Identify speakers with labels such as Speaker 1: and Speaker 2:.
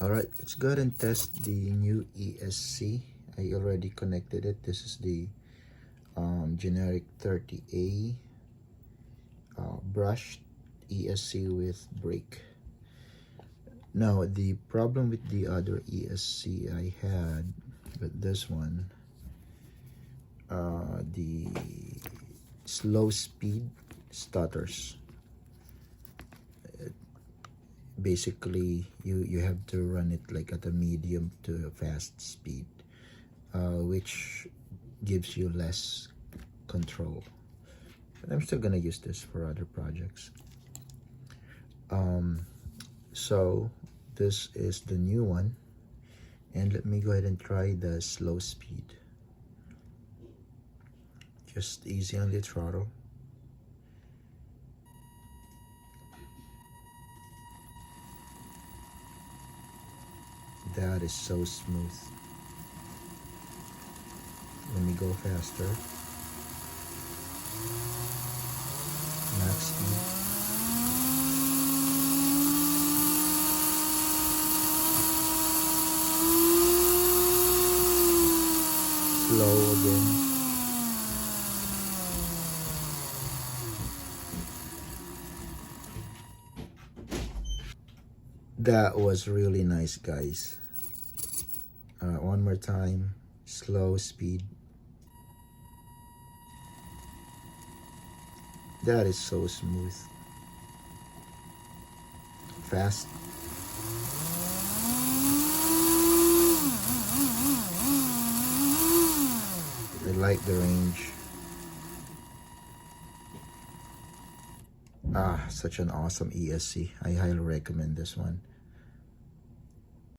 Speaker 1: Alright, let's go ahead and test the new ESC. I already connected it. This is the generic 30A brushed ESC with brake. Now, the problem with the other ESC I had with this one, the slow speed stutters. Basically, you have to run it like at a medium to a fast speed, which gives you less control. But I'm still gonna use this for other projects. So this is the new one, and let me go ahead and try the slow speed. Just easy on the throttle. That is so smooth. Let me go faster. Max speed. Slow again. That was really nice, guys. One more time. Slow speed. That is so smooth. Fast. I like the range. Such an awesome ESC. I highly recommend this one.